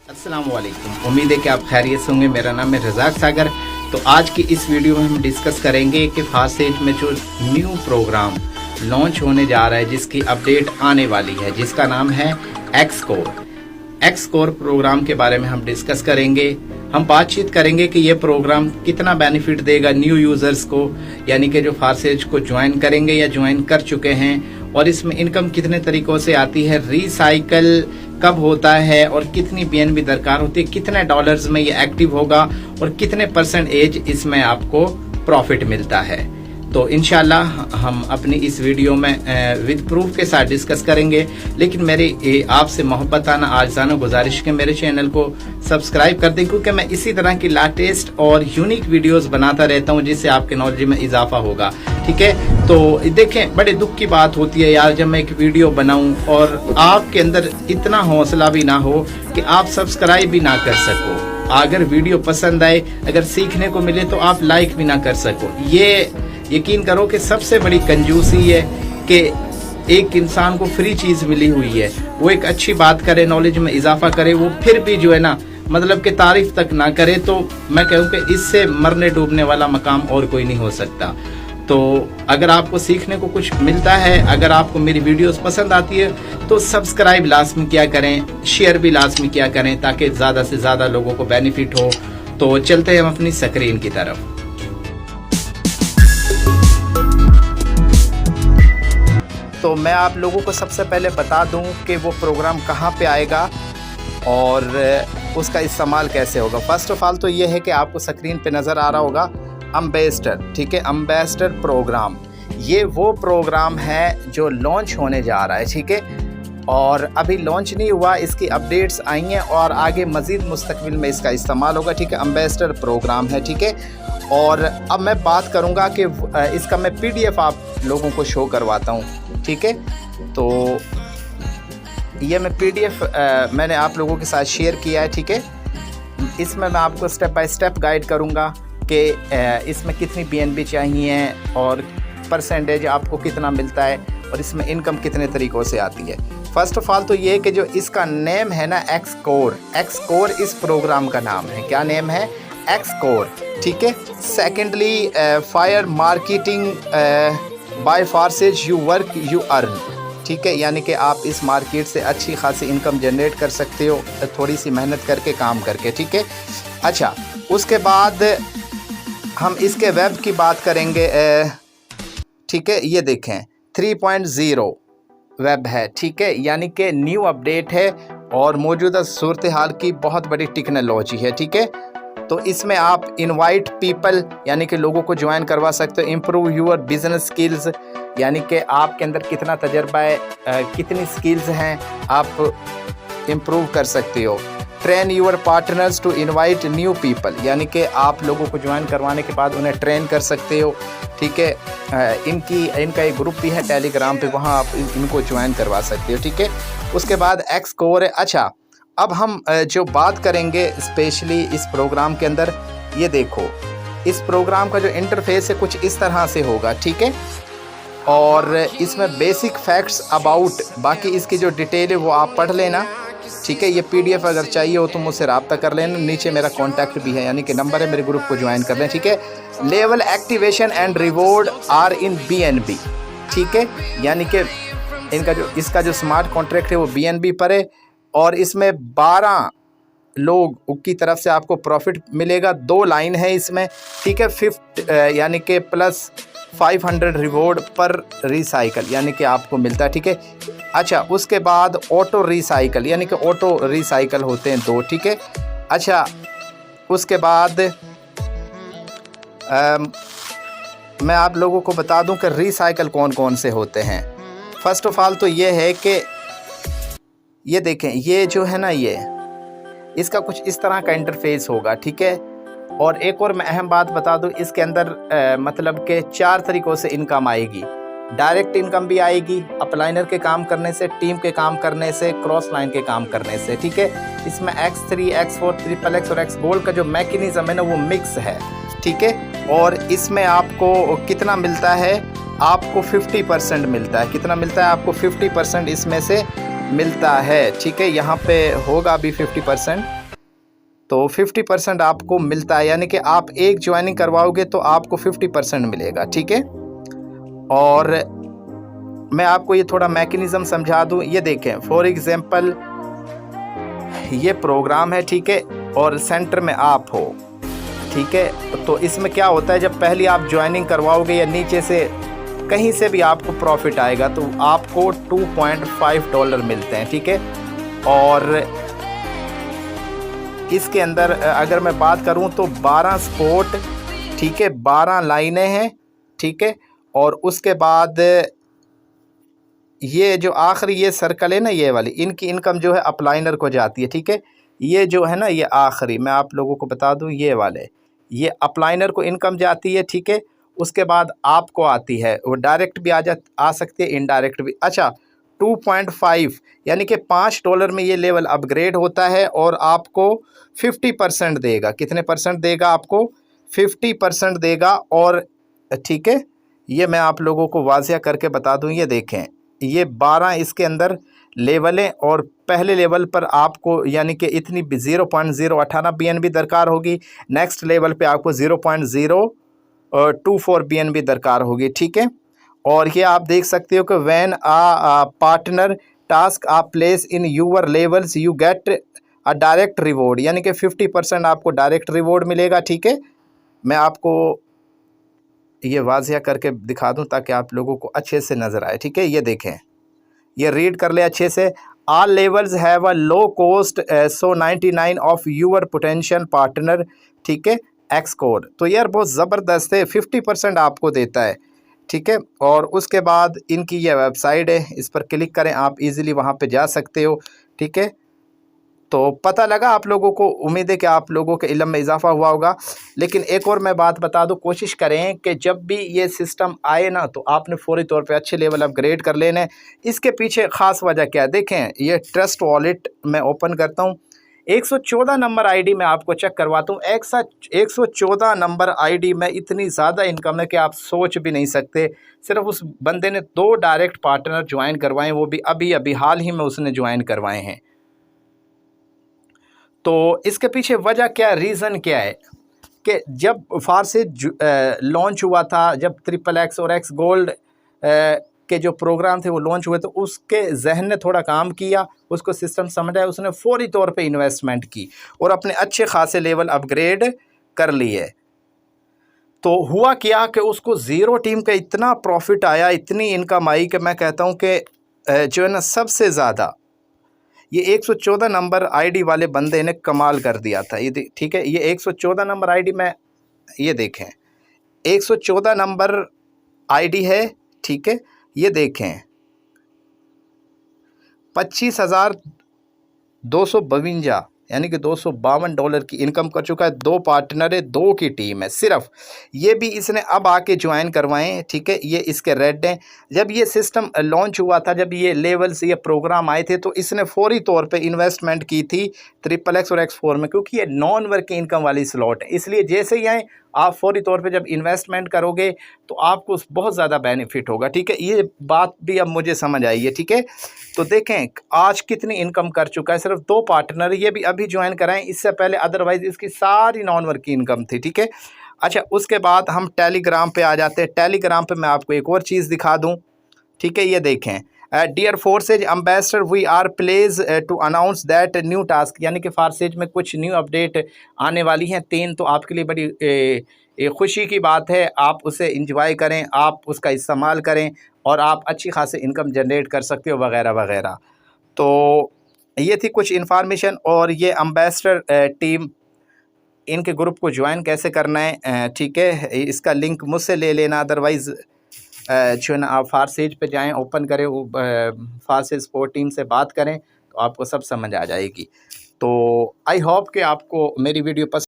अस्सलामुअलैकुम। उम्मीद है कि आप खैरियत से होंगे। मेरा नाम है रज़ाक सागर। तो आज की इस वीडियो में हम डिस्कस करेंगे कि फास्टेज में जो न्यू प्रोग्राम लॉन्च होने जा रहा है, जिसकी अपडेट आने वाली है, जिसका नाम है एक्स कोर प्रोग्राम के बारे में हम डिस्कस करेंगे। हम बातचीत करेंगे कि ये प्रोग्राम कितना बेनिफिट देगा न्यू यूज़र्स को, यानी कि जो फास्टेज को ज्वाइन करेंगे या ज्वाइन कर चुके हैं, और इसमें इनकम कितने तरीकों से आती है, रीसाइकल कब होता है और कितनी बीएनबी दरकार होती है, कितने डॉलर्स में ये एक्टिव होगा और कितने % इसमें आपको प्रॉफिट मिलता है। तो इंशाल्लाह हम अपनी इस वीडियो में विद प्रूफ के साथ डिस्कस करेंगे। लेकिन मेरी आपसे मोहब्बताना आज़ाना गुजारिश के मेरे चैनल को सब्सक्राइब कर दें, क्योंकि मैं इसी तरह की लेटेस्ट और यूनिक वीडियोस बनाता रहता हूं, जिससे आपके नॉलेज में इजाफा होगा। ठीक है, तो देखें, बड़े दुख की बात होती है यार, जब मैं एक वीडियो बनाऊं और आपके अंदर इतना हौसला भी ना हो कि आप सब्सक्राइब भी ना कर सको। अगर वीडियो पसंद आए, अगर सीखने को मिले, तो आप लाइक भी ना कर सको। ये यकीन करो कि सबसे बड़ी कंजूसी है कि एक इंसान को फ्री चीज़ मिली हुई है, वो एक अच्छी बात करे, नॉलेज में इजाफा करे, वो फिर भी जो है ना, मतलब कि तारीफ तक ना करे। तो मैं कहूँ कि इससे मरने डूबने वाला मकाम और कोई नहीं हो सकता। तो अगर आपको सीखने को कुछ मिलता है, अगर आपको मेरी वीडियोस पसंद आती है, तो सब्सक्राइब लाजमी किया करें, शेयर भी लाजमी किया करें, ताकि ज़्यादा से ज़्यादा लोगों को बेनिफिट हो। तो चलते हैं हम अपनी स्क्रीन की तरफ। तो मैं आप लोगों को सबसे पहले बता दूं कि वो प्रोग्राम कहाँ पे आएगा और उसका इस्तेमाल कैसे होगा। फर्स्ट ऑफ ऑल तो ये है कि आपको स्क्रीन पे नज़र आ रहा होगा एम्बेसडर। ठीक है, एम्बेसडर प्रोग्राम, ये वो प्रोग्राम है जो लॉन्च होने जा रहा है। ठीक है, और अभी लॉन्च नहीं हुआ, इसकी अपडेट्स आई हैं और आगे मज़ीद मुस्तकबिल में इसका इस्तेमाल होगा। ठीक है, एम्बेसडर प्रोग्राम है। ठीक है, और अब मैं बात करूंगा कि इसका मैं PDF आप लोगों को शो करवाता हूं। ठीक है, तो ये मैं PDF मैंने आप लोगों के साथ शेयर किया है। ठीक है, इसमें मैं आपको स्टेप बाय स्टेप गाइड करूंगा कि इसमें कितनी BNB चाहिए और % आपको कितना मिलता है और इसमें इनकम कितने तरीक़ों से आती है। फर्स्ट ऑफ ऑल तो ये कि जो इसका नेम है ना, एक्स कोर इस प्रोग्राम का नाम है। क्या नेम है? एक्स-कोर। ठीक है, सेकेंडली फायर मार्केटिंग बाय फास्टेज, यू वर्क यू अर्न। ठीक है, यानी कि आप इस मार्केट से अच्छी खासी इनकम जनरेट कर सकते हो, थोड़ी सी मेहनत करके, काम करके। ठीक है, अच्छा, उसके बाद हम इसके वेब की बात करेंगे। ठीक है, ये देखें 3.0 वेब है। ठीक है, यानी कि न्यू अपडेट है और मौजूदा सूरत हाल की बहुत बड़ी टेक्नोलॉजी है। ठीक है, तो इसमें आप इनवाइट पीपल, यानी कि लोगों को ज्वाइन करवा सकते हो। इम्प्रूव यूर बिजनेस स्किल्स, यानी कि आपके अंदर कितना तजर्बा है, कितनी स्किल्स हैं, आप इम्प्रूव कर सकते हो। Train your partners to invite new people, यानी कि आप लोगों को ज्वाइन करवाने के बाद उन्हें ट्रेन कर सकते हो। ठीक है, इनका एक ग्रुप भी है टेलीग्राम पे, वहाँ आप इनको ज्वाइन करवा सकते हो। ठीक है, उसके बाद एक्स-कोर है। अच्छा, अब हम जो बात करेंगे स्पेशली इस प्रोग्राम के अंदर, ये देखो, इस प्रोग्राम का जो इंटरफेस है कुछ इस तरह से होगा। ठीक है, और इसमें बेसिक फैक्ट्स अबाउट, बाकी इसकी जो डिटेल है वो आप पढ़ लेना। ठीक है, ये PDF अगर चाहिए हो तो मुझसे रब्ता कर लेना, नीचे मेरा कॉन्टैक्ट भी है, यानी कि नंबर है, मेरे ग्रुप को ज्वाइन कर लें। ठीक है, level activation and reward are in BNB। ठीक है, यानी कि इसका जो स्मार्ट कॉन्ट्रैक्ट है वो BNB पर है और इसमें 12 लोग की तरफ से आपको प्रॉफिट मिलेगा। 2 लाइन है इसमें। ठीक है, 5 यानी कि प्लस 500 रिवॉर्ड पर रिसाइकल, यानी कि आपको मिलता है। ठीक है, अच्छा, उसके बाद ऑटो रिसाइकल, यानी कि ऑटो रिसाइकल होते हैं 2। ठीक है, अच्छा, उसके बाद मैं आप लोगों को बता दूं कि रिसाइकल कौन कौन से होते हैं। फर्स्ट ऑफ ऑल तो ये है कि ये देखें, ये जो है ना, ये इसका कुछ इस तरह का इंटरफेस होगा। ठीक है, और एक और मैं अहम बात बता दूं, इसके अंदर मतलब कि 4 तरीक़ों से इनकम आएगी। डायरेक्ट इनकम भी आएगी अपलाइनर के काम करने से, टीम के काम करने से, क्रॉस लाइन के काम करने से। ठीक है, इसमें X3, X4, XXX और X गोल्ड का जो मैकेनिज़्म है ना, वो मिक्स है। ठीक है, और इसमें आपको कितना मिलता है? आपको 50% मिलता है। कितना मिलता है आपको? 50% इसमें से मिलता है। ठीक है, यहाँ पे होगा अभी 50%। तो 50% आपको मिलता है, यानी कि आप एक ज्वाइनिंग करवाओगे तो आपको 50% मिलेगा, ठीक है। और मैं आपको ये थोड़ा मैकेनिज़्म समझा दूँ। ये देखें, फॉर एग्ज़ाम्पल ये प्रोग्राम है, ठीक है, और सेंटर में आप हो, ठीक है। तो इसमें क्या होता है, जब पहली आप ज्वाइनिंग करवाओगे या नीचे से कहीं से भी आपको प्रॉफिट आएगा तो आपको $2.5 मिलते हैं, ठीक है। और इसके अंदर अगर मैं बात करूं तो 12 स्पोर्ट, ठीक है, 12 लाइनें हैं, ठीक है। और उसके बाद ये जो आखिरी ये सर्कल है ना, ये वाली, इनकी इनकम जो है अपलाइनर को जाती है, ठीक है। ये जो है ना, ये आखिरी मैं आप लोगों को बता दूं, ये वाले, ये अपलाइनर को इनकम जाती है, ठीक है। उसके बाद आपको आती है, वो डायरेक्ट भी आ सकती है, इनडायरेक्ट भी। अच्छा, 2.5 यानी कि $5 में ये लेवल अपग्रेड होता है और आपको 50% देगा। कितने परसेंट देगा आपको? 50% देगा। और ठीक है, ये मैं आप लोगों को वाज़िया करके बता दूं। ये देखें, ये 12 इसके अंदर लेवल हैं और पहले लेवल पर आपको यानी कि इतनी 0.018 BNB दरकार होगी। नेक्स्ट लेवल पे आपको 0.024 BNB दरकार होगी, ठीक है। और ये आप देख सकते हो कि when partner task a place in your levels you get a direct reward, यानी कि 50% आपको डायरेक्ट रिवॉर्ड मिलेगा, ठीक है। मैं आपको ये वाज़िया करके दिखा दूं ताकि आप लोगों को अच्छे से नज़र आए, ठीक है। ये देखें, ये रीड कर ले अच्छे से। All levels have a low cost so 99 off your potential partner, ठीक है, एक्स कोड। तो यार बहुत ज़बरदस्त है, 50% आपको देता है, ठीक है। और उसके बाद इनकी ये वेबसाइट है, इस पर क्लिक करें, आप इजीली वहाँ पे जा सकते हो, ठीक है। तो पता लगा आप लोगों को, उम्मीद है कि आप लोगों के इल्म में इजाफा हुआ होगा। लेकिन एक और मैं बात बता दूं, कोशिश करें कि जब भी ये सिस्टम आए ना तो आपने फौरी तौर पे अच्छे लेवल अपग्रेड कर लेने। इसके पीछे ख़ास वजह क्या है, देखें, ये ट्रस्ट वॉलेट मैं ओपन करता हूँ। 114 नंबर आईडी में आपको चेक करवाता हूँ। 114 नंबर आईडी में इतनी ज़्यादा इनकम है कि आप सोच भी नहीं सकते। सिर्फ उस बंदे ने 2 डायरेक्ट पार्टनर ज्वाइन करवाएं, वो भी अभी अभी हाल ही में उसने ज्वाइन करवाए हैं। तो इसके पीछे वजह क्या, रीज़न क्या है कि जब फारसेज लॉन्च हुआ था, जब XXX और एक्स गोल्ड के जो प्रोग्राम थे वो लॉन्च हुए, तो उसके जहन ने थोड़ा काम किया, उसको सिस्टम समझा, उसने फौरी तौर पे इन्वेस्टमेंट की और अपने अच्छे खासे लेवल अपग्रेड कर लिए। तो हुआ क्या कि उसको ज़ीरो टीम का इतना प्रॉफिट आया, इतनी इनकम आई कि मैं कहता हूँ कि जो है ना, सबसे ज़्यादा ये 114 नंबर आईडी वाले बंदे ने कमाल कर दिया था। ये ठीक है, ये 114 नंबर आईडी में, ये देखें, 114 नंबर आईडी है, ठीक है। ये देखें, $25,252 यानी कि $252 की इनकम कर चुका है। 2 पार्टनर है, 2 की टीम है सिर्फ। ये भी इसने अब आके ज्वाइन करवाएं, ठीक है। ये इसके रेड हैं। जब ये सिस्टम लॉन्च हुआ था, जब ये लेवल्स ये प्रोग्राम आए थे, तो इसने फौरी तौर पे इन्वेस्टमेंट की थी XXX और X4 में, क्योंकि ये नॉन वर्किंग इनकम वाली स्लॉट है। इसलिए जैसे ही आए, आप फौरी तौर पे जब इन्वेस्टमेंट करोगे तो आपको बहुत ज़्यादा बेनिफिट होगा, ठीक है। ये बात भी अब मुझे समझ आई है, ठीक है। तो देखें आज कितनी इनकम कर चुका है, सिर्फ 2 पार्टनर, ये भी अभी ज्वाइन कराएं, इससे पहले अदरवाइज इसकी सारी नॉन वर्किंग इनकम थी, ठीक है। अच्छा, उसके बाद हम टेलीग्राम पे आ जाते हैं। टेलीग्राम पे मैं आपको एक और चीज़ दिखा दूं, ठीक है। ये देखें, dear forces ambassador, we are pledge to announce that new task, यानी कि फारसेज में कुछ न्यू अपडेट आने वाली हैं 3, तो आपके लिए बड़ी खुशी की बात है। आप उसे इंजॉय करें, आप उसका इस्तेमाल करें और आप अच्छी खासी इनकम जनरेट कर सकते हो वगैरह वगैरह। तो ये थी कुछ इन्फॉर्मेशन। और ये एम्बेसडर टीम, इनके ग्रुप को ज्वाइन कैसे करना है, ठीक है, इसका लिंक मुझसे ले लेना। अदरवाइज़ जो है ना, आप फारसेज पे जाएं, ओपन करें, फारसेज स्पोर्ट टीम से बात करें तो आपको सब समझ आ जाएगी। तो आई होप कि आपको मेरी वीडियो पसंद